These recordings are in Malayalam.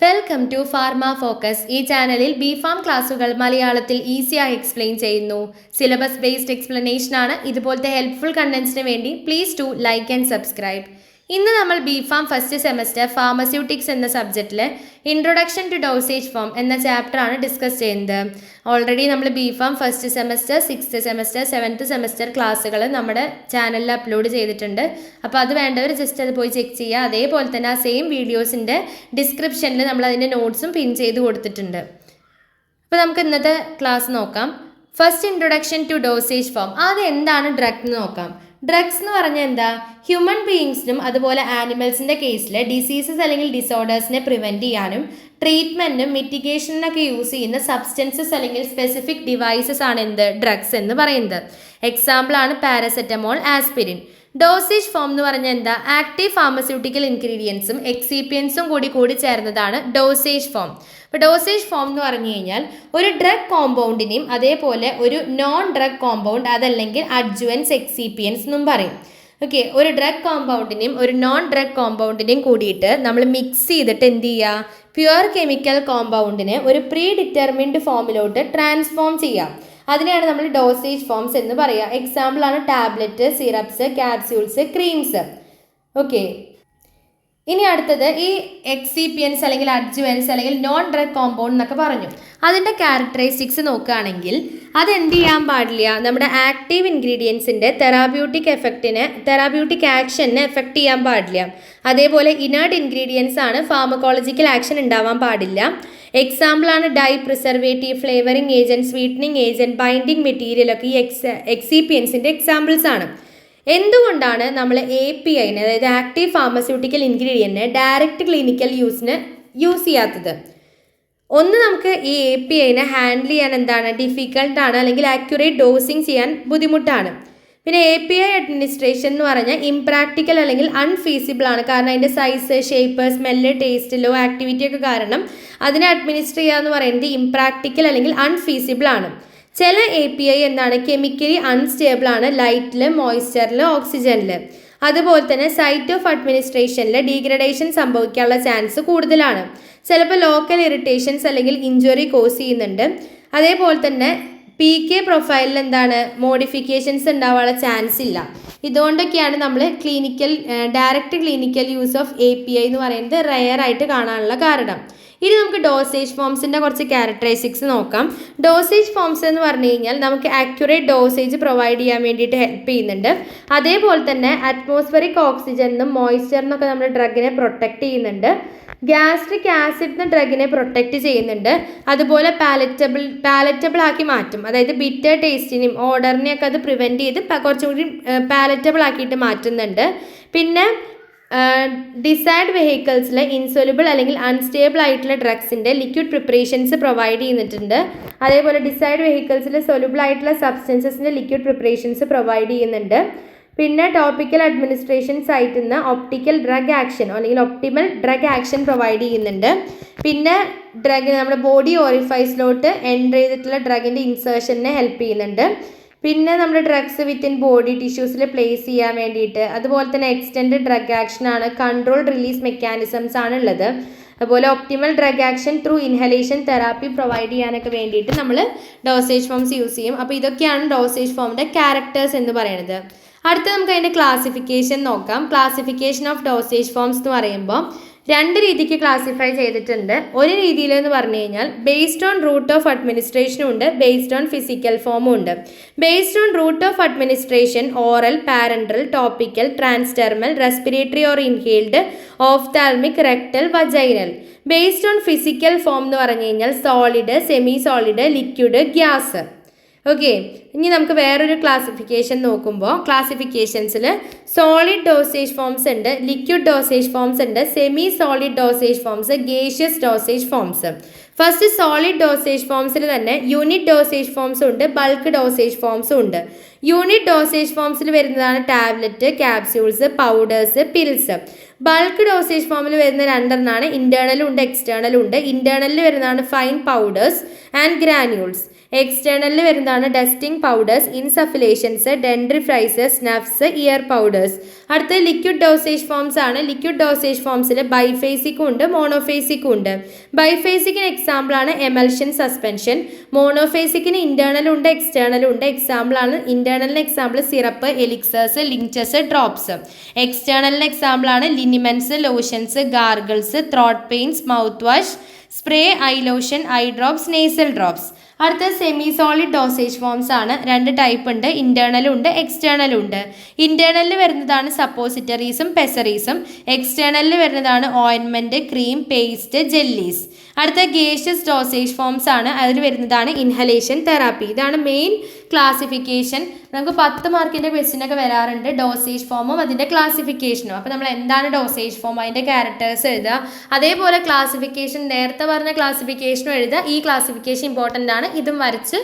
Welcome to pharma focus. ഈ ചാനലിൽ ബിഫാം ക്ലാസുകൾ മലയാളത്തിൽ ഈസിയായി എക്സ്പ്ലെയിൻ ചെയ്യുന്നു. സിലബസ് ബേസ്ഡ് എക്സ്പ്ലനേഷൻ ആണ്. ഇതുപോലത്തെ ഹെൽപ്ഫുൾ കണ്ടന്റ്സിന് വേണ്ടി please to like and subscribe. ഇന്ന് നമ്മൾ ബിഫാം ഫസ്റ്റ് സെമസ്റ്റർ ഫാർമസ്യൂട്ടിക്സ് എന്ന സബ്ജക്റ്റിൽ ഇൻട്രൊഡക്ഷൻ ടു ഡോസേജ് ഫോം എന്ന ചാപ്റ്റർ ആണ് ഡിസ്കസ് ചെയ്യുന്നത്. ഓൾറെഡി നമ്മൾ B Pharm first semester, sixth semester, seventh semester ക്ലാസ്സുകൾ നമ്മുടെ ചാനലിൽ അപ്ലോഡ് ചെയ്തിട്ടുണ്ട്. അപ്പോൾ അത് വേണ്ടവർ ജസ്റ്റ് അത് പോയി ചെക്ക് ചെയ്യുക. അതേപോലെ തന്നെ ആ സെയിം വീഡിയോസിൻ്റെ ഡിസ്ക്രിപ്ഷനിൽ നമ്മൾ അതിൻ്റെ നോട്ട്സും പിൻ ചെയ്ത് കൊടുത്തിട്ടുണ്ട്. അപ്പോൾ നമുക്ക് ഇന്നത്തെ ക്ലാസ് നോക്കാം. First introduction to dosage form. ആദ്യം എന്താണ് ഡ്രഗ് എന്ന് നോക്കാം. ഡ്രഗ്സ് എന്ന് പറഞ്ഞാൽ എന്താ? ഹ്യൂമൻ ബീയിങ്സിനും അതുപോലെ ആനിമൽസിൻ്റെ കേസിൽ ഡിസീസസ് അല്ലെങ്കിൽ ഡിസോർഡേഴ്സിനെ പ്രിവെൻറ്റ് ചെയ്യാനും ട്രീറ്റ്മെൻറ്റും മിറ്റിഗേഷനൊക്കെ യൂസ് ചെയ്യുന്ന സബ്സ്റ്റൻസസ് അല്ലെങ്കിൽ സ്പെസിഫിക് ഡിവൈസസ് ആണ് എന്ത്? ഡ്രഗ്സ് എന്ന് പറയുന്നത്. എക്സാമ്പിളാണ് പാരസെറ്റമോൾ, ആസ്പിരിൻ. ഡോസേജ് ഫോം എന്ന് പറഞ്ഞാൽ എന്താ? ആക്റ്റീവ് ഫാർമസ്യൂട്ടിക്കൽ ഇൻഗ്രീഡിയൻസും എക്സിപ്പിയൻസും കൂടി ചേർന്നതാണ് ഡോസേജ് ഫോം. ഇപ്പോൾ ഡോസേജ് ഫോം എന്ന് പറഞ്ഞു കഴിഞ്ഞാൽ ഒരു ഡ്രഗ് കോമ്പൗണ്ടിനെയും അതേപോലെ ഒരു നോൺ ഡ്രഗ് കോമ്പൗണ്ട്, അതല്ലെങ്കിൽ അഡ്ജുവൻസ്, എക്സിപ്പിയൻസ് എന്നും പറയും. ഓക്കെ, ഒരു ഡ്രഗ് കോമ്പൗണ്ടിനെയും ഒരു നോൺ ഡ്രഗ് കോമ്പൗണ്ടിനെയും കൂടിയിട്ട് നമ്മൾ മിക്സ് ചെയ്തിട്ട് എന്ത് ചെയ്യുക? പ്യുവർ കെമിക്കൽ കോമ്പൗണ്ടിനെ ഒരു പ്രീ ഡിറ്റർമിൻഡ് ഫോമിലോട്ട് ട്രാൻസ്ഫോം ചെയ്യാം. അതിനെയാണ് നമ്മൾ ഡോസേജ് ഫോംസ് എന്ന് പറയുക. എക്സാമ്പിളാണ് tablet, syrups, capsules, creams. Okay, ഇനി അടുത്തത് ഈ എക്സിപ്പിയൻസ് അല്ലെങ്കിൽ അഡ്ജുവൻസ് അല്ലെങ്കിൽ നോൺ ഡ്രഗ് കോമ്പൗണ്ട് എന്നൊക്കെ പറഞ്ഞു. അതിൻ്റെ ക്യാരക്ടറിസ്റ്റിക്സ് നോക്കുകയാണെങ്കിൽ അതെന്ത് ചെയ്യാൻ പാടില്ല? നമ്മുടെ ആക്റ്റീവ് ഇൻഗ്രീഡിയൻസിൻ്റെ തെറാപ്യൂട്ടിക് ആക്ഷനെ എഫക്റ്റ് ചെയ്യാൻ പാടില്ല. അതേപോലെ ഇനേർട്ട് ഇൻഗ്രീഡിയൻസ് ആണ് ഫാർമക്കോളജിക്കൽ ആക്ഷൻ ഉണ്ടാവാൻ പാടില്ല. എക്സാമ്പിളാണ് dye, preservative, flavouring agent, sweetening agent, binding material ഒക്കെ ഈ എക്സിപ്പിയൻസിൻ്റെ എക്സാമ്പിൾസ് ആണ്. എന്തുകൊണ്ടാണ് നമ്മൾ API അതായത് ആക്റ്റീവ് ഫാർമസ്യൂട്ടിക്കൽ ഇൻഗ്രീഡിയൻറ്റിനെ ഡയറക്റ്റ് ക്ലിനിക്കൽ യൂസിന് യൂസ് ചെയ്യാത്തത്? ഒന്ന്, നമുക്ക് ഈ APIനെ ഹാൻഡിൽ ചെയ്യാൻ എന്താണ്? ഡിഫിക്കൽട്ടാണ്, അല്ലെങ്കിൽ ആക്യുറേറ്റ് ഡോസിങ് ചെയ്യാൻ ബുദ്ധിമുട്ടാണ്. പിന്നെ API അഡ്മിനിസ്ട്രേഷൻ എന്ന് പറഞ്ഞാൽ ഇംപ്രാക്ടിക്കൽ അല്ലെങ്കിൽ അൺഫീസിബിൾ ആണ്. കാരണം അതിൻ്റെ size, shape, smell, taste, low activity ഒക്കെ കാരണം അതിനെ അഡ്മിനിസ്റ്റർ ചെയ്യുക എന്ന് പറയുന്നത് ഇംപ്രാക്ടിക്കൽ അല്ലെങ്കിൽ അൺഫീസിബിൾ ആണ്. ചില API എന്താണ്? കെമിക്കലി അൺസ്റ്റേബിൾ ആണ്, ലൈറ്റിൽ, മോയ്സ്ചറിൽ, ഓക്സിജനിൽ. അതുപോലെ തന്നെ സൈറ്റ് ഓഫ് അഡ്മിനിസ്ട്രേഷനിൽ ഡീഗ്രഡേഷൻ സംഭവിക്കാനുള്ള ചാൻസ് കൂടുതലാണ്. ചിലപ്പോൾ ലോക്കൽ ഇറിറ്റേഷൻസ് അല്ലെങ്കിൽ ഇഞ്ചുറി കോസ് ചെയ്യുന്നുണ്ട്. അതേപോലെ തന്നെ PK പ്രൊഫൈലിൽ എന്താണ്? മോഡിഫിക്കേഷൻസ് ഉണ്ടാവാനുള്ള ചാൻസ് ഇല്ല. ഇതുകൊണ്ടൊക്കെയാണ് നമ്മൾ direct clinical use of API എന്ന് പറയുന്നത് റെയർ ആയിട്ട് കാണാനുള്ള കാരണം. ഇനി നമുക്ക് ഡോസേജ് ഫോംസിൻ്റെ കുറച്ച് ക്യാരക്ടറിസ്റ്റിക്സ് നോക്കാം. ഡോസേജ് ഫോംസ് എന്ന് പറഞ്ഞു കഴിഞ്ഞാൽ നമുക്ക് ആക്യുറേറ്റ് ഡോസേജ് പ്രൊവൈഡ് ചെയ്യാൻ വേണ്ടിയിട്ട് ഹെൽപ്പ് ചെയ്യുന്നുണ്ട്. അതേപോലെ തന്നെ അറ്റ്മോസ്ഫറിക് ഓക്സിജനും മോയ്സ്ചറിനൊക്കെ നമ്മുടെ ഡ്രഗിനെ പ്രൊട്ടക്റ്റ് ചെയ്യുന്നുണ്ട്. ഗ്യാസ്ട്രിക് ആസിഡ് ഡ്രഗിനെ പ്രൊട്ടക്റ്റ് ചെയ്യുന്നുണ്ട്. അതുപോലെ പാലറ്റബിൾ ആക്കി മാറ്റും. അതായത് ബിറ്റർ ടേസ്റ്റിനെയും ഓർഡറിനെയൊക്കെ അത് പ്രിവെൻറ്റ് ചെയ്ത് കുറച്ചും കൂടി പാലറ്റബിൾ ആക്കിയിട്ട് മാറ്റുന്നുണ്ട്. പിന്നെ ഡിസൈഡ് വെഹിക്കിൾസിൽ ഇൻസൊല്യൂബിൾ അല്ലെങ്കിൽ അൺസ്റ്റേബിൾ ആയിട്ടുള്ള ഡ്രഗ്സിൻ്റെ ലിക്വിഡ് പ്രിപ്പറേഷൻസ് പ്രൊവൈഡ് ചെയ്യുന്നുണ്ട്. അതേപോലെ ഡിസൈഡ് വെഹിക്കിൾസിൽ സൊല്യൂബിൾ ആയിട്ടുള്ള സബ്സ്റ്റൻസസിൻ്റെ ലിക്വിഡ് പ്രിപ്പറേഷൻസ് പ്രൊവൈഡ് ചെയ്യുന്നുണ്ട്. പിന്നെ ടോപ്പിക്കൽ അഡ്മിനിസ്ട്രേഷൻ സൈറ്റിൽ നിന്ന് ഒപ്റ്റിക്കൽ ഡ്രഗ് ആക്ഷൻ അല്ലെങ്കിൽ ഒപ്റ്റിമൽ ഡ്രഗ് ആക്ഷൻ പ്രൊവൈഡ് ചെയ്യുന്നുണ്ട്. പിന്നെ ഡ്രഗ് നമ്മുടെ ബോഡി ഓറിഫൈസിലോട്ട് എൻ്റർ ചെയ്തിട്ടുള്ള ഡ്രഗിൻ്റെ ഇൻസേർഷനെ ഹെൽപ്പ് ചെയ്യുന്നുണ്ട്. പിന്നെ നമ്മുടെ ഡ്രഗ്സ് വിത്തിൻ ബോഡി ടിഷ്യൂസിൽ പ്ലേസ് ചെയ്യാൻ വേണ്ടിയിട്ട്. അതുപോലെ തന്നെ എക്സ്റ്റെൻഡ് ഡ്രഗ് ആക്ഷൻ ആണ്, കൺട്രോൾ റിലീസ് മെക്കാനിസംസ് ആണ് ഉള്ളത്. അതുപോലെ optimal drug action through inhalation therapy provide ചെയ്യാനൊക്കെ വേണ്ടിയിട്ട് നമ്മൾ ഡോസേജ് ഫോംസ് യൂസ് ചെയ്യും. അപ്പോൾ ഇതൊക്കെയാണ് ഡോസേജ് ഫോമിൻ്റെ ക്യാരക്ടേഴ്സ് എന്ന് പറയുന്നത്. അടുത്ത നമുക്ക് അതിൻ്റെ ക്ലാസിഫിക്കേഷൻ നോക്കാം. ക്ലാസിഫിക്കേഷൻ ഓഫ് ഡോസേജ് ഫോംസ് എന്ന് പറയുമ്പോൾ രണ്ട് രീതിക്ക് ക്ലാസിഫൈ ചെയ്തിട്ടുണ്ട്. ഒരു രീതിയിൽ എന്ന് പറഞ്ഞു കഴിഞ്ഞാൽ ബേസ്ഡ് ഓൺ റൂട്ട് ഓഫ് അഡ്മിനിസ്ട്രേഷനും ഉണ്ട്, ബേസ്ഡ് ഓൺ ഫിസിക്കൽ ഫോമും ഉണ്ട്. Based on route of administration oral, parenteral, topical, transdermal, respiratory or inhaled, ophthalmic, rectal, vaginal. Based on physical form എന്ന് പറഞ്ഞു കഴിഞ്ഞാൽ solid, semi solid, liquid, gas. Okay, ഇനി നമുക്ക് വേറൊരു ക്ലാസിഫിക്കേഷൻ നോക്കുമ്പോൾ ക്ലാസിഫിക്കേഷൻസിൽ സോളിഡ് ഡോസേജ് ഫോംസ് ഉണ്ട്, ലിക്വിഡ് ഡോസേജ് ഫോംസ് ഉണ്ട്, semi solid dosage forms, gaseous dosage forms. First solid dosage ഫോംസിൽ തന്നെ യൂണിറ്റ് ഡോസേജ് ഫോംസും ഉണ്ട്, ബൾക്ക് ഡോസേജ് ഫോംസും ഉണ്ട്. യൂണിറ്റ് ഡോസേജ് ഫോംസിൽ വരുന്നതാണ് tablet, capsules, powders, pills. Bulk dosage ഫോമിൽ വരുന്ന രണ്ടെണ്ണമാണ്, ഇൻറ്റേർണലും ഉണ്ട് എക്സ്റ്റേണലും ഉണ്ട്. ഇൻറ്റേർണലിൽ വരുന്നതാണ് ഫൈൻ പൗഡേഴ്സ് ആൻഡ് ഗ്രാന്യൂൾസ്. എക്സ്റ്റേണലിൽ വരുന്നതാണ് ഡസ്റ്റിംഗ് പൗഡേഴ്സ്, ഇൻസഫിലേഷൻസ്, ഡെൻഡ്രിഫ്രൈസ്, സ്നഫ്സ്, ഇയർ പൗഡേഴ്സ്. അടുത്ത ലിക്വിഡ് ഡോസേജ് ഫോംസ് ആണ്. ലിക്വിഡ് ഡോസേജ് ഫോംസിൽ ബൈഫേസിക്കും ഉണ്ട്, മോണോഫേസിക്കും ഉണ്ട്. ബൈഫേസിക്കിന് എക്സാമ്പിളാണ് എമൽഷൻ സസ്പെൻഷൻ. മോണോഫേസിക്കിന് ഇന്റേണലും ഉണ്ട് എക്സ്റ്റേണലും ഉണ്ട്. എക്സാമ്പിളാണ് ഇന്റേണലിന് example syrup, elixirs, linctus, drops. എക്സ്റ്റേണലിന് എക്സാമ്പിളാണ് liniments, lotions, gargles, throat paints, mouth wash, spray, eye lotion, eye drops, nasal drops. അടുത്ത സെമി സോളിഡ് ഡോസേജ് ഫോംസ് ആണ്. 2 ടൈപ്പ് ഉണ്ട്, ഇന്റേണലും ഉണ്ട് എക്സ്റ്റേണലും ഉണ്ട്. ഇന്റേണലിൽ വരുന്നതാണ് സപ്പോസിറ്ററീസും പെസറീസും. എക്സ്റ്റേണലിൽ വരുന്നതാണ് ഓയിൻമെന്റ്, ക്രീം, പേസ്റ്റ്, ജെല്ലീസ്. അടുത്ത ഗേഷ്യസ് ഡോസേജ് ഫോംസ് ആണ്. അതിൽ വരുന്നതാണ് ഇൻഹലേഷൻ തെറാപ്പി. ഇതാണ് മെയിൻ ക്ലാസിഫിക്കേഷൻ. നമുക്ക് 10 മാർക്കിൻ്റെ ക്വസ്റ്റ്യനൊക്കെ വരാറുണ്ട്, ഡോസേജ് ഫോമും അതിൻ്റെ ക്ലാസിഫിക്കേഷനും. അപ്പോൾ നമ്മൾ എന്താണ് ഡോസേജ് ഫോം, അതിൻ്റെ ക്യാരക്ടേഴ്സ് എഴുതുക, അതേപോലെ ക്ലാസിഫിക്കേഷൻ നേരത്തെ പറഞ്ഞ ക്ലാസിഫിക്കേഷനും എഴുതുക. ഈ ക്ലാസിഫിക്കേഷൻ ഇമ്പോർട്ടൻ്റ് ആണ്, ഇതും വരച്ച്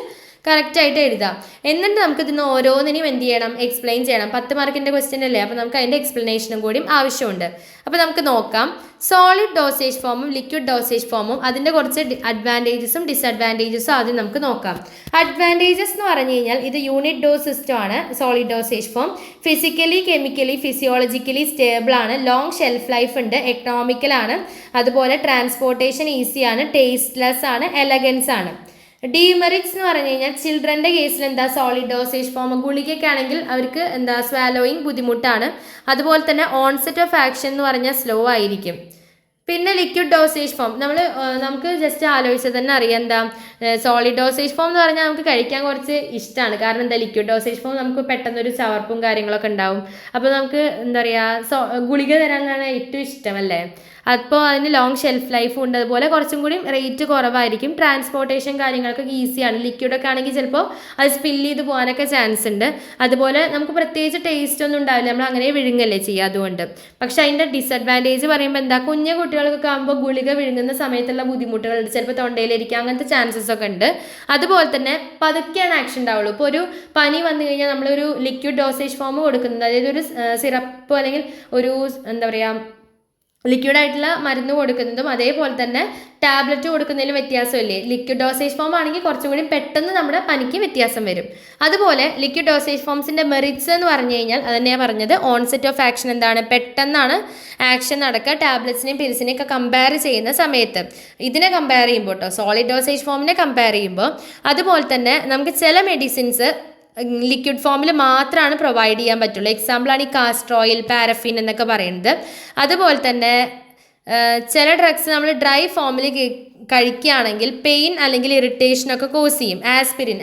കറക്റ്റായിട്ട് എഴുതാം. എന്നിട്ട് നമുക്ക് ഇതിന് ഓരോന്നിനും എന്ത് ചെയ്യണം, എക്സ്പ്ലെയിൻ ചെയ്യണം. 10 മാർക്കിൻ്റെ ക്വസ്റ്റ്യൻ അല്ലേ, അപ്പോൾ നമുക്ക് അതിൻ്റെ എക്സ്പ്ലനേഷനും കൂടിയും ആവശ്യമുണ്ട്. അപ്പോൾ നമുക്ക് നോക്കാം. സോളിഡ് ഡോസേജ് ഫോമും ലിക്വിഡ് ഡോസേജ് ഫോമും അതിൻ്റെ കുറച്ച് അഡ്വാൻറ്റേജസും ഡിസഡ്വാൻറ്റേജസും ആദ്യം നമുക്ക് നോക്കാം. അഡ്വാൻറ്റേജസ് എന്ന് പറഞ്ഞു കഴിഞ്ഞാൽ ഇത് യൂണിറ്റ് ഡോസ് സിസ്റ്റം ആണ്. Solid dosage form physically, chemically, physiologically stable ആണ്, ലോങ് ഷെൽഫ് ലൈഫ് ഉണ്ട്, എക്കണോമിക്കലാണ്, അതുപോലെ ട്രാൻസ്പോർട്ടേഷൻ ഈസിയാണ്, ടേസ്റ്റ്ലെസ് ആണ്, എലഗൻസ് ആണ്. ഡീമെറിറ്റ്സ് എന്ന് പറഞ്ഞു കഴിഞ്ഞാൽ ചിൽഡ്രൻ്റെ കേസിൽ എന്താ, സോളിഡ് ഡോസേജ് ഫോം ഗുളികയൊക്കെ ആണെങ്കിൽ അവർക്ക് എന്താ സ്വാലോയിങ് ബുദ്ധിമുട്ടാണ്. അതുപോലെ തന്നെ ഓൺസെറ്റ് ഓഫ് ആക്ഷൻ എന്ന് പറഞ്ഞാൽ സ്ലോ ആയിരിക്കും. പിന്നെ ലിക്വിഡ് ഡോസേജ് ഫോം നമുക്ക് ജസ്റ്റ് ആലോചിച്ചാൽ തന്നെ അറിയാം എന്താ, സോളിഡ് ഡോസേജ് ഫോം എന്ന് പറഞ്ഞാൽ നമുക്ക് കഴിക്കാൻ കുറച്ച് ഇഷ്ടമാണ്. കാരണം എന്താ, ലിക്വിഡ് ഡോസേജ് ഫോം നമുക്ക് പെട്ടെന്നൊരു ചവർപ്പും കാര്യങ്ങളൊക്കെ ഉണ്ടാവും. അപ്പോൾ നമുക്ക് എന്താ പറയുക, ഗുളിക തരാനാണ് ഏറ്റവും ഇഷ്ടമല്ലേ. അപ്പോൾ അതിന് ലോങ് ഷെൽഫ് ലൈഫും ഉണ്ട്, അതുപോലെ കുറച്ചും കൂടി റേറ്റ് കുറവായിരിക്കും, ട്രാൻസ്പോർട്ടേഷൻ കാര്യങ്ങളൊക്കെ ഈസിയാണ്. ലിക്വിഡൊക്കെ ആണെങ്കിൽ ചിലപ്പോൾ അത് സ്പില്ല് ചെയ്ത് പോകാനൊക്കെ ചാൻസ് ഉണ്ട്. അതുപോലെ നമുക്ക് പ്രത്യേകിച്ച് ടേസ്റ്റ് ഒന്നും ഉണ്ടാവില്ല, നമ്മൾ അങ്ങനെ വിഴുങ്ങല്ലേ ചെയ്യുക അതുകൊണ്ട്. പക്ഷെ അതിൻ്റെ ഡിസഡ്വാൻറ്റേജ് പറയുമ്പോൾ എന്താ, കുഞ്ഞു കുട്ടികൾക്കൊക്കെ ആകുമ്പോൾ ഗുളിക വിഴുങ്ങുന്ന സമയത്തുള്ള ബുദ്ധിമുട്ടുകളുണ്ട്, ചിലപ്പോൾ തൊണ്ടയിലിരിക്കുക, അങ്ങനത്തെ ചാൻസസ് ഒക്കെ ഉണ്ട്. അതുപോലെ തന്നെ പതുക്കെയാണ് ആക്ഷൻ ഉണ്ടാവുള്ളൂ. ഇപ്പോൾ ഒരു പനി വന്നു കഴിഞ്ഞാൽ നമ്മളൊരു ലിക്വിഡ് ഡോസേജ് ഫോം കൊടുക്കുന്നത്, അതായത് ഒരു സിറപ്പ് അല്ലെങ്കിൽ ഒരു എന്താ പറയുക ലിക്വിഡായിട്ടുള്ള മരുന്ന് കൊടുക്കുന്നതും അതേപോലെ തന്നെ ടാബ്ലറ്റ് കൊടുക്കുന്നതിലും വ്യത്യാസമില്ലേ. ലിക്വിഡ് ഡോസേജ് ഫോം ആണെങ്കിൽ കുറച്ചും കൂടി പെട്ടെന്ന് നമ്മുടെ പനിക്ക് വ്യത്യാസം വരും. അതുപോലെ ലിക്വിഡ് ഡോസേജ് ഫോംസിൻ്റെ മെറിറ്റ്സ് എന്ന് പറഞ്ഞു കഴിഞ്ഞാൽ അതന്നെയാണ് പറഞ്ഞത്, ഓൺസെറ്റ് ഓഫ് ആക്ഷൻ എന്താണ്, പെട്ടെന്നാണ് ആക്ഷൻ നടക്കുക. ടാബ്ലറ്റ്സിനെയും പിൽസിനെയും ഒക്കെ കമ്പയർ ചെയ്യുന്ന സമയത്ത് ഇതിനെ കമ്പയർ ചെയ്യുമ്പോൾ കേട്ടോ, സോളിഡ് ഡോസേജ് ഫോമിനെ കമ്പയർ ചെയ്യുമ്പോൾ. അതുപോലെ തന്നെ നമുക്ക് ചില മെഡിസിൻസ് ലിക്വിഡ് ഫോമിൽ മാത്രമാണ് പ്രൊവൈഡ് ചെയ്യാൻ പറ്റുള്ളൂ. എക്സാമ്പിളാണ് ഈ കാസ്റ്റർ ഓയിൽ, പാരഫിൻ എന്നൊക്കെ പറയുന്നത്. അതുപോലെ തന്നെ ചില ഡ്രഗ്സ് നമ്മൾ ഡ്രൈ ഫോമിൽ കഴിക്കുകയാണെങ്കിൽ പെയിൻ അല്ലെങ്കിൽ ഇറിറ്റേഷനൊക്കെ കോസ് ചെയ്യും. ആസ്പിരിൻ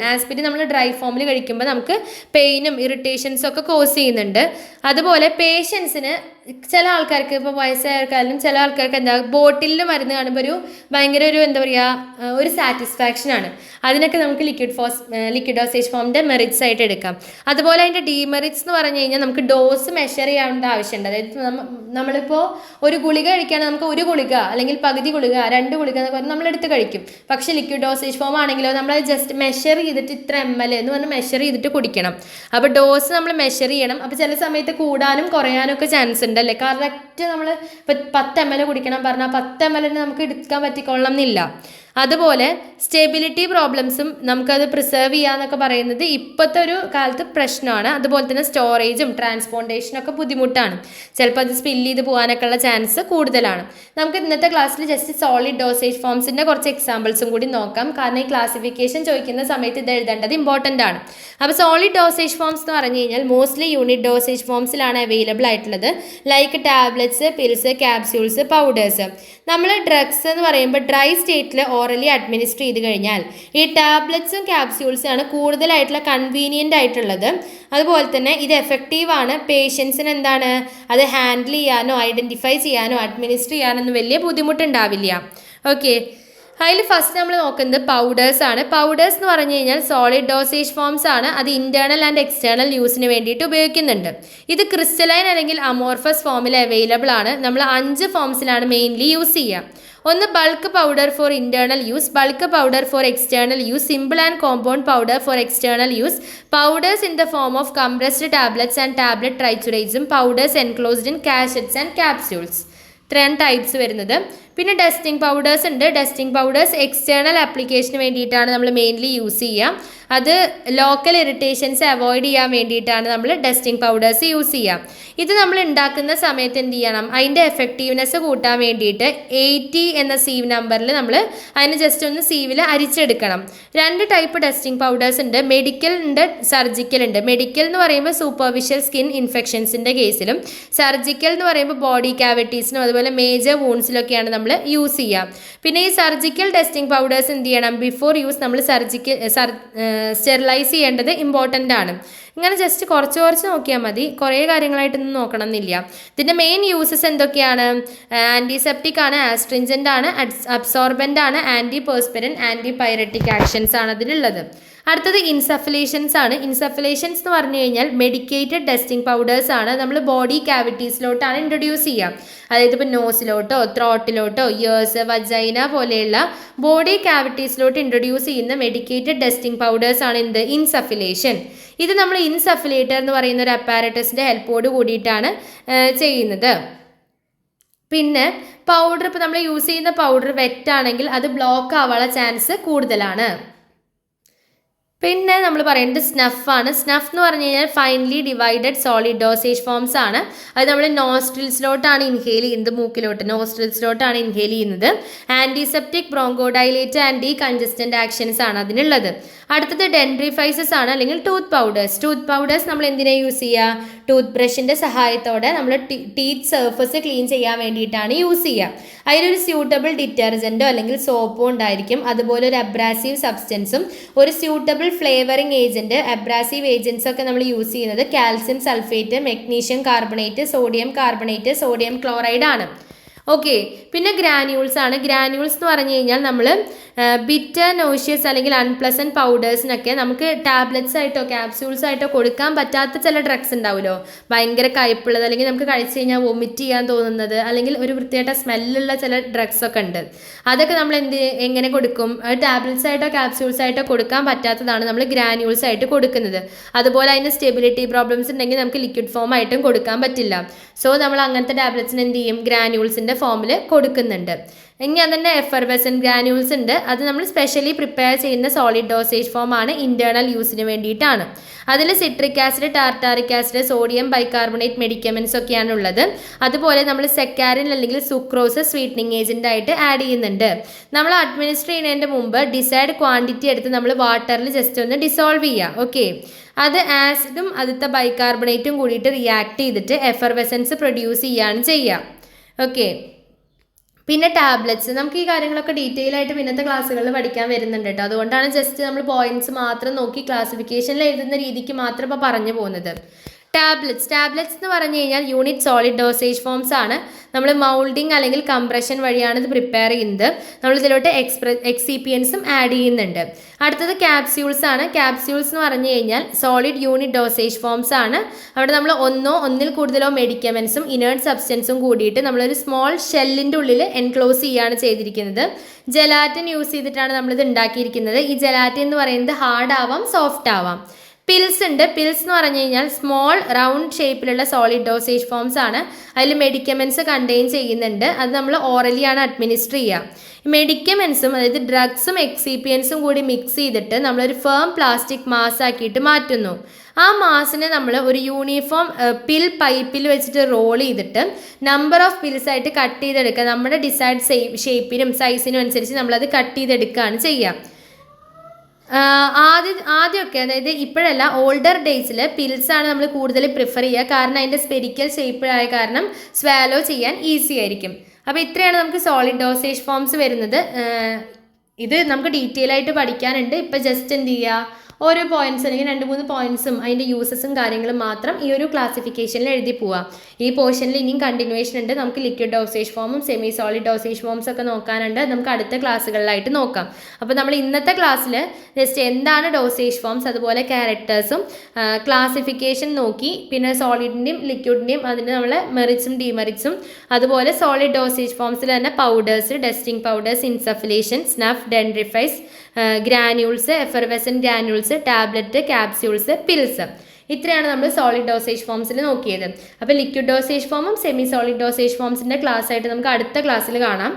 നമ്മൾ ഡ്രൈ ഫോമിൽ കഴിക്കുമ്പോൾ നമുക്ക് പെയിനും ഇറിറ്റേഷൻസും ഒക്കെ കോസ് ചെയ്യുന്നുണ്ട്. അതുപോലെ പേഷ്യൻസിന് ചില ആൾക്കാർക്ക്, ഇപ്പോൾ വയസ്സായവർക്കായാലും ചില ആൾക്കാർക്ക് എന്താ, ബോട്ടിലിൽ മരുന്ന് കാണുമ്പോൾ ഭയങ്കര എന്താ പറയുക, ഒരു സാറ്റിസ്ഫാക്ഷനാണ്. അതിനൊക്കെ നമുക്ക് ലിക്വിഡ് ഡോസേജ് ഫോമിൻ്റെ മെറിറ്റ്സ് ആയിട്ട് എടുക്കാം. അതുപോലെ അതിൻ്റെ ഡീമെറിറ്റ്സ് എന്ന് പറഞ്ഞു കഴിഞ്ഞാൽ നമുക്ക് ഡോസ് മെഷർ ചെയ്യേണ്ട ആവശ്യമുണ്ട്. അതായത് നമ്മളിപ്പോൾ ഒരു ഗുളിക കഴിക്കുകയാണെങ്കിൽ നമുക്ക് ഒരു ഗുളിക അല്ലെങ്കിൽ പകുതി ഗുളിക, 2 ഗുളിക എന്ന് പറഞ്ഞാൽ നമ്മളെടുത്ത് കഴിക്കും. പക്ഷേ ലിക്വിഡ് ഡോസേജ് ഫോം ആണെങ്കിലോ നമ്മൾ ജസ്റ്റ് മെഷർ ചെയ്തിട്ട് ഇത്ര ml എന്ന് പറഞ്ഞ് മെഷർ ചെയ്തിട്ട് കുടിക്കണം. അപ്പോൾ ഡോസ് നമ്മൾ മെഷർ ചെയ്യണം. അപ്പോൾ ചില സമയത്ത് കൂടാനും കുറയാനും ഒക്കെ ചാൻസ് ഉണ്ട് അല്ലേ. കറക്റ്റ് നമ്മൾ ഇപ്പോൾ 10 ml കുടിക്കണം പറഞ്ഞാൽ 10 ml നമുക്ക് എടുക്കാൻ പറ്റിക്കൊള്ളണം എന്നില്ല. അതുപോലെ സ്റ്റെബിലിറ്റി പ്രോബ്ലംസും നമുക്കത് പ്രിസർവ് ചെയ്യാന്നൊക്കെ പറയുന്നത് ഇപ്പോഴത്തെ ഒരു കാലത്ത് പ്രശ്നമാണ്. അതുപോലെ തന്നെ സ്റ്റോറേജും ട്രാൻസ്പോർട്ടേഷനൊക്കെ ബുദ്ധിമുട്ടാണ്, ചിലപ്പോൾ അത് സ്പില്ല് ചെയ്ത് പോകാനൊക്കെ ഉള്ള ചാൻസ് കൂടുതലാണ്. നമുക്ക് ഇന്നത്തെ ക്ലാസ്സിൽ ജസ്റ്റ് സോളിഡ് ഡോസേജ് ഫോംസിൻ്റെ കുറച്ച് എക്സാമ്പിൾസും കൂടി നോക്കാം, കാരണം ഈ ക്ലാസിഫിക്കേഷൻ ചോദിക്കുന്ന സമയത്ത് ഇത് എഴുതേണ്ടത് ഇമ്പോർട്ടൻ്റ് ആണ്. അപ്പോൾ സോളിഡ് ഡോസേജ് ഫോംസ് എന്ന് പറഞ്ഞു കഴിഞ്ഞാൽ മോസ്റ്റ്ലി യൂണിറ്റ് ഡോസേജ് ഫോംസിലാണ് അവൈലബിൾ ആയിട്ടുള്ളത്, like tablets, pills, capsules, powders. നമ്മൾ ഡ്രഗ്സ് എന്ന് പറയുമ്പോൾ ഡ്രൈ സ്റ്റേറ്റിൽ ഓറലി അഡ്മിനിസ്റ്റർ ചെയ്ത് കഴിഞ്ഞാൽ ഈ ടാബ്ലറ്റ്സും ക്യാപ്സ്യൂൾസും ആണ് കൂടുതലായിട്ടുള്ള കൺവീനിയൻ്റ് ആയിട്ടുള്ളത്. അതുപോലെ തന്നെ ഇത് എഫക്റ്റീവാണ്. പേഷ്യൻസിന് എന്താണ്, അത് ഹാൻഡിൽ ചെയ്യാനോ ഐഡൻറ്റിഫൈ ചെയ്യാനോ അഡ്മിനിസ്റ്റർ ചെയ്യാനൊന്നും വലിയ ബുദ്ധിമുട്ടുണ്ടാവില്ല. ഓക്കെ, അതിൽ ഫസ്റ്റ് നമ്മൾ നോക്കുന്നത് പൗഡേഴ്സ് ആണ്. പൗഡേഴ്സ് എന്ന് പറഞ്ഞു കഴിഞ്ഞാൽ സോളിഡ് ഡോസേജ് ഫോംസ് ആണ്. അത് ഇൻറ്റേർണൽ ആൻഡ് എക്സ്റ്റേണൽ യൂസിന് വേണ്ടിയിട്ട് ഉപയോഗിക്കുന്നുണ്ട്. ഇത് ക്രിസ്റ്റലൈൻ അല്ലെങ്കിൽ അമോർഫസ് ഫോമിൽ അവൈലബിൾ ആണ്. നമ്മൾ 5 ഫോംസിലാണ് മെയിൻലി യൂസ് ചെയ്യുക. ഒന്ന് bulk powder for internal use, bulk powder for external use, simple and compound powder for external use, powders in the form of compressed tablets and tablet ട്രൈച്ചുറേറ്റ്സും, powders enclosed in cachets and capsules. 3 types വരുന്നത്. പിന്നെ ഡസ്റ്റിംഗ് പൗഡേഴ്സ് ഉണ്ട്. ഡസ്റ്റിംഗ് പൗഡേഴ്സ് എക്സ്റ്റേണൽ ആപ്ലിക്കേഷന് വേണ്ടിയിട്ടാണ് നമ്മൾ മെയിൻലി യൂസ് ചെയ്യുക. അത് ലോക്കൽ ഇറിറ്റേഷൻസ് അവോയ്ഡ് ചെയ്യാൻ വേണ്ടിയിട്ടാണ് നമ്മൾ ഡസ്റ്റിംഗ് പൗഡേഴ്സ് യൂസ് ചെയ്യുക. ഇത് നമ്മൾ ഉണ്ടാക്കുന്ന സമയത്ത് എന്ത് ചെയ്യണം, അതിൻ്റെ എഫക്റ്റീവ്നെസ് കൂട്ടാൻ വേണ്ടിയിട്ട് 80 എന്ന സീവ് നമ്പറിൽ നമ്മൾ അതിന് ജസ്റ്റ് ഒന്ന് സീവിൽ അരിച്ചെടുക്കണം. 2 ടൈപ്പ് ഡസ്റ്റിംഗ് പൗഡേഴ്സ് ഉണ്ട്. മെഡിക്കൽ ഉണ്ട്, സർജിക്കൽ ഉണ്ട്. മെഡിക്കൽ എന്ന് പറയുമ്പോൾ സൂപ്പർഫിഷ്യൽ സ്കിൻ ഇൻഫെക്ഷൻസിൻ്റെ കേസിലും, സർജിക്കൽ എന്ന് പറയുമ്പോൾ ബോഡി ക്യാവിറ്റീസിനും അതുപോലെ മേജർ വൂൺസിലൊക്കെയാണ് നമ്മൾ യൂസ് ചെയ്യുക. പിന്നെ ഈ സർജിക്കൽ ഡസ്റ്റിംഗ് പൗഡേഴ്സ് എന്ത് ചെയ്യണം, ബിഫോർ യൂസ് നമ്മൾ സ്റ്റെറിലൈസ് ചെയ്യേണ്ടത് ഇമ്പോർട്ടൻ്റ് ആണ്. ഇങ്ങനെ ജസ്റ്റ് കുറച്ച് നോക്കിയാൽ മതി, കുറേ കാര്യങ്ങളായിട്ടൊന്നും നോക്കണം എന്നില്ല. ഇതിൻ്റെ മെയിൻ യൂസസ് എന്തൊക്കെയാണ്? ആൻറ്റിസെപ്റ്റിക് ആണ്, ആസ്ട്രിഞ്ചൻ്റ് ആണ്, അബ്സോർബൻ്റ് ആണ്, ആൻറ്റി പേഴ്സ്പിരൻ, ആൻറ്റി പൈററ്റിക് ആക്ഷൻസ് ആണ് അതിലുള്ളത്. അടുത്തത് ഇൻസഫിലേഷൻസ് ആണ്. ഇൻസഫിലേഷൻസ് എന്ന് പറഞ്ഞു കഴിഞ്ഞാൽ മെഡിക്കേറ്റഡ് ഡസ്റ്റിംഗ് പൗഡേഴ്സ് ആണ്. നമ്മൾ ബോഡി ക്യാവിറ്റീസിലോട്ടാണ് ഇൻട്രൊഡ്യൂസ് ചെയ്യുക. അതായത് ഇപ്പോൾ നോസിലോട്ടോ ത്രോട്ടിലോട്ടോ ഇയേഴ്സ് വജൈന പോലെയുള്ള ബോഡി ക്യാവിറ്റീസിലോട്ട് ഇൻട്രൊഡ്യൂസ് ചെയ്യുന്ന മെഡിക്കേറ്റഡ് ഡസ്റ്റിംഗ് പൗഡേഴ്സ് ആണ് എന്ത്, ഇൻസഫിലേഷൻ. ഇത് നമ്മൾ ഇൻസഫിലേറ്റർ എന്ന് പറയുന്ന ഒരു അപ്പാരറ്റസിൻ്റെ ഹെൽപ്പോട് കൂടിയിട്ടാണ് ചെയ്യുന്നത്. പിന്നെ പൗഡർ, ഇപ്പോൾ നമ്മൾ യൂസ് ചെയ്യുന്ന പൗഡർ വെറ്റാണെങ്കിൽ അത് ബ്ലോക്ക് ആവാനുള്ള ചാൻസ് കൂടുതലാണ്. പിന്നെ നമ്മൾ പറയുന്നത് സ്നഫാണ്. സ്നഫ് എന്ന് പറഞ്ഞു കഴിഞ്ഞാൽ finely divided solid dosage forms ആണ്. അത് നമ്മൾ നോസ്ട്രിൽസിലോട്ടാണ് ഇൻഹെയിൽ ചെയ്യുന്നത്, മൂക്കിലോട്ട് നോസ്ട്രിൽസിലോട്ടാണ് ഇൻഹെയിൽ ചെയ്യുന്നത്. ആൻറ്റിസെപ്റ്റിക്, ബ്രോങ്കോഡൈലേറ്റ്, ആൻറ്റി കൺജസ്റ്റൻ്റ് ആക്ഷൻസ് ആണ് അതിനുള്ളത്. അടുത്തത് ഡെൻഡ്രിഫൈസസ് ആണ്, അല്ലെങ്കിൽ ടൂത്ത് പൗഡേഴ്സ്. ടൂത്ത് പൗഡേഴ്സ് നമ്മൾ എന്തിനാ യൂസ് ചെയ്യുക, ടൂത്ത് ബ്രഷിൻ്റെ സഹായത്തോടെ നമ്മൾ ടീത്ത് സർഫസ് ക്ലീൻ ചെയ്യാൻ വേണ്ടിയിട്ടാണ് യൂസ് ചെയ്യുക. അതിലൊരു സ്യൂട്ടബിൾ ഡിറ്റർജൻറ്റോ അല്ലെങ്കിൽ സോപ്പോ ഉണ്ടായിരിക്കും. അതുപോലെ ഒരു അബ്രാസീവ് സബ്സ്റ്റൻസും ഒരു suitable flavouring agent. Abrasive agents ഒക്കെ നമ്മൾ യൂസ് ചെയ്യുന്നത് calcium sulphate, magnesium carbonate, sodium carbonate, sodium chloride ആണ്. ഓക്കെ. പിന്നെ ഗ്രാന്യൂൾസ് ആണ്. ഗ്രാന്യൂൾസ് എന്ന് പറഞ്ഞു കഴിഞ്ഞാൽ നമ്മൾ ബിറ്റർ, നോഷ്യസ് അല്ലെങ്കിൽ അൺപ്ലസൻറ്റ് പൗഡേഴ്സിനൊക്കെ നമുക്ക് ടാബ്ലറ്റ്സ് ആയിട്ടോ ക്യാപ്സ്യൂൾസ് ആയിട്ടോ കൊടുക്കാൻ പറ്റാത്ത ചില ഡ്രഗ്സ് ഉണ്ടാവുമല്ലോ, ഭയങ്കര കയ്പുള്ളത്, അല്ലെങ്കിൽ നമുക്ക് കഴിച്ചു കഴിഞ്ഞാൽ വൊമിറ്റ് ചെയ്യാൻ തോന്നുന്നത്, അല്ലെങ്കിൽ ഒരു വൃത്തിയായിട്ട സ്മെല്ലുള്ള ചില ഡ്രഗ്സ് ഒക്കെ ഉണ്ട്. അതൊക്കെ നമ്മൾ എങ്ങനെ കൊടുക്കും, ടാബ്ലറ്റ്സ് ആയിട്ടോ ക്യാപ്സ്യൂൾസ് ആയിട്ടോ കൊടുക്കാൻ പറ്റാത്തതാണ് നമ്മൾ ഗ്രാന്യൂൾസ് ആയിട്ട് കൊടുക്കുന്നത്. അതുപോലെ അതിന് സ്റ്റെബിലിറ്റി പ്രോബ്ലംസ് ഉണ്ടെങ്കിൽ നമുക്ക് ലിക്വിഡ് ഫോം ആയിട്ടും കൊടുക്കാൻ പറ്റില്ല. സോ നമ്മൾ അങ്ങനത്തെ ടാബ്ലറ്റ്സിന് എന്ത് ചെയ്യും, ഗ്രാന്യൂൾസിൻ്റെ ഫോമിൽ കൊടുക്കുന്നുണ്ട്. ഇനി അതിൻ്റെ എഫർവെസൻ ഗ്രാന്യൂൾസ് ഉണ്ട്. അത് നമ്മൾ സ്പെഷ്യലി പ്രിപ്പയർ ചെയ്യുന്ന സോളിഡ് ഡോസേജ് ഫോം ആണ്, ഇൻറ്റേർണൽ യൂസിന് വേണ്ടിയിട്ടാണ്. അതിൽ citric acid, tartaric acid, sodium bicarbonate medicaments ഒക്കെയാണ് ഉള്ളത്. അതുപോലെ നമ്മൾ സെക്കാരിൻ അല്ലെങ്കിൽ സുക്രോസ് സ്വീറ്റനിങ് ഏജൻ്റ് ആയിട്ട് ആഡ് ചെയ്യുന്നുണ്ട്. നമ്മൾ അഡ്മിനിസ്റ്റർ ചെയ്യുന്നതിൻ്റെ മുമ്പ് ഡിസൈഡ് ക്വാണ്ടിറ്റി എടുത്ത് നമ്മൾ വാട്ടറിൽ ജസ്റ്റ് ഒന്ന് ഡിസോൾവ് ചെയ്യുക. ഓക്കെ. അത് ആസിഡും അതിലത്തെ ബൈകാർബണേറ്റും കൂടിയിട്ട് റിയാക്ട് ചെയ്തിട്ട് എഫർവെസൻസ് പ്രൊഡ്യൂസ് ചെയ്യുകയാണ് ചെയ്യുക. ഓക്കെ. പിന്നെ ടാബ്ലറ്റ്സ്, നമുക്ക് ഈ കാര്യങ്ങളൊക്കെ ഡീറ്റെയിൽ ആയിട്ട് പിന്നത്തെ ക്ലാസ്സുകളിൽ പഠിക്കാൻ വരുന്നുണ്ട് കേട്ടോ. അതുകൊണ്ടാണ് ജസ്റ്റ് നമ്മൾ പോയിന്റ്സ് മാത്രം നോക്കി ക്ലാസിഫിക്കേഷനിൽ എഴുതുന്ന രീതിക്ക് മാത്രം ഇപ്പോൾ പറഞ്ഞു പോകുന്നത്. ടാബ്ലറ്റ്സ് എന്ന് പറഞ്ഞു കഴിഞ്ഞാൽ യൂണിറ്റ് സോളിഡ് ഡോസേജ് ഫോംസ് ആണ്. നമ്മൾ മൗൾഡിങ് അല്ലെങ്കിൽ കംപ്രഷൻ വഴിയാണ് ഇത് പ്രിപ്പയർ ചെയ്യുന്നത്. നമ്മൾ ഇതിലോട്ട് എക്സിപിയൻസും ആഡ് ചെയ്യുന്നുണ്ട്. അടുത്തത് ക്യാപ്സ്യൂൾസ് ആണ്. ക്യാപ്സ്യൂൾസ് എന്ന് പറഞ്ഞു കഴിഞ്ഞാൽ സോളിഡ് യൂണിറ്റ് ഡോസേജ് ഫോംസ് ആണ്. അവിടെ നമ്മൾ ഒന്നിൽ കൂടുതലോ മെഡിക്കമെൻസും ഇനേർട്ട് സബ്സ്റ്റൻസും കൂടിയിട്ട് നമ്മളൊരു സ്മോൾ ഷെല്ലിൻ്റെ ഉള്ളിൽ എൻക്ലോസ് ചെയ്യുകയാണ് ചെയ്തിരിക്കുന്നത്. ജെലാറ്റിൻ യൂസ് ചെയ്തിട്ടാണ് നമ്മളിത് ഉണ്ടാക്കിയിരിക്കുന്നത്. ഈ ജെലാറ്റിൻ എന്ന് പറയുന്നത് ഹാർഡ് ആവാം, സോഫ്റ്റ് ആവാം. പിൽസ് ഉണ്ട്. പിൽസ് എന്ന് പറഞ്ഞു കഴിഞ്ഞാൽ സ്മോൾ റൗണ്ട് ഷേപ്പിലുള്ള സോളിഡ് ഡോസേജ് ഫോംസ് ആണ്. അതിൽ മെഡിക്കമെൻറ്റ്സ് കണ്ടെയ്ൻ ചെയ്യുന്നുണ്ട്. അത് നമ്മൾ ഓറലി ആണ് അഡ്മിനിസ്റ്റർ ചെയ്യുക. മെഡിക്കമെൻറ്റ്സും അതായത് ഡ്രഗ്സും എക്സിപിയൻസും കൂടി മിക്സ് ചെയ്തിട്ട് നമ്മളൊരു ഫേം പ്ലാസ്റ്റിക് മാസ് ആക്കിയിട്ട് മാറ്റുന്നു. ആ മാസിനെ നമ്മൾ ഒരു യൂണിഫോം പിൽ പൈപ്പിൽ വെച്ചിട്ട് റോൾ ചെയ്തിട്ട് നമ്പർ ഓഫ് പിൽസ് ആയിട്ട് കട്ട് ചെയ്തെടുക്കുക. നമ്മുടെ ഡിസൈഡ് ഷേപ്പിനും സൈസിനും അനുസരിച്ച് നമ്മളത് കട്ട് ചെയ്തെടുക്കുകയാണ് ചെയ്യുക. ആദ്യമൊക്കെ, അതായത് ഇപ്പോഴല്ല, ഓൾഡർ ഡേയ്സിൽ പിൽസാണ് നമ്മൾ കൂടുതൽ പ്രിഫർ ചെയ്യുക. കാരണം അതിൻ്റെ സ്പെരിക്കൽ ഷേപ്പിലായ കാരണം സ്വാലോ ചെയ്യാൻ ഈസി ആയിരിക്കും. അപ്പോൾ ഇത്രയാണ് നമുക്ക് സോളിഡ് ഡോസേജ് ഫോംസ് വരുന്നത്. ഇത് നമുക്ക് ഡീറ്റെയിൽ ആയിട്ട് പഠിക്കാനുണ്ട്. ഇപ്പോൾ ജസ്റ്റ് എന്ത് ചെയ്യുക, ഓരോ പോയിന്റ്സ് അല്ലെങ്കിൽ 2-3 പോയിന്റ്സും അതിൻ്റെ യൂസസും കാര്യങ്ങളും മാത്രം ഈ ഒരു ക്ലാസിഫിക്കേഷനിൽ എഴുതി പോവാം. ഈ പോർഷനിൽ ഇനിയും കണ്ടിന്യൂവേഷൻ ഉണ്ട്. നമുക്ക് ലിക്വിഡ് ഡോസേജ് ഫോമും സെമി സോളിഡ് ഡോസേജ് ഫോംസ് ഒക്കെ നോക്കാനുണ്ട്. നമുക്ക് അടുത്ത ക്ലാസ്സുകളിലായിട്ട് നോക്കാം. അപ്പോൾ നമ്മൾ ഇന്നത്തെ ക്ലാസ്സിൽ ജസ്റ്റ് എന്താണ് ഡോസേജ് ഫോംസ്, അതുപോലെ ക്യാരക്ടേഴ്സും ക്ലാസിഫിക്കേഷൻ നോക്കി. പിന്നെ സോളിഡിൻ്റെയും ലിക്വിഡിൻ്റെയും അതിൻ്റെ നമ്മൾ മെറിറ്റ്സും ഡിമെറിറ്റ്സും, അതുപോലെ സോളിഡ് ഡോസേജ് ഫോംസിൽ തന്നെ powders, dusting powders, insufflation, snuff, dentifrices, granules, effervescent granules, tablet, capsules, pills. ഇത്രയാണ് നമ്മൾ സോളിഡ് ഡോസേജ് ഫോംസിൽ നോക്കിയത്. അപ്പോൾ ലിക്വിഡ് ഡോസേജ് ഫോമും സെമി സോളിഡ് ഡോസേജ് ഫോംസിൻ്റെ ക്ലാസ് ആയിട്ട് നമുക്ക് അടുത്ത ക്ലാസ്സിൽ കാണാം.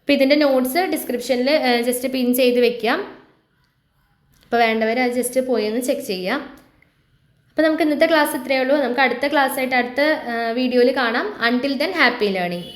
അപ്പോൾ ഇതിൻ്റെ നോട്ട്സ് ഡിസ്ക്രിപ്ഷനിൽ ജസ്റ്റ് പിൻ ചെയ്ത് വെക്കാം. അപ്പോൾ വേണ്ടവർ അത് ജസ്റ്റ് പോയി ഒന്ന് ചെക്ക് ചെയ്യാം. അപ്പോൾ നമുക്ക് ഇന്നത്തെ ക്ലാസ് ഇത്രയേ ഉള്ളൂ. നമുക്ക് അടുത്ത ക്ലാസ്സായിട്ട് അടുത്ത വീഡിയോയിൽ കാണാം. Until then happy learning.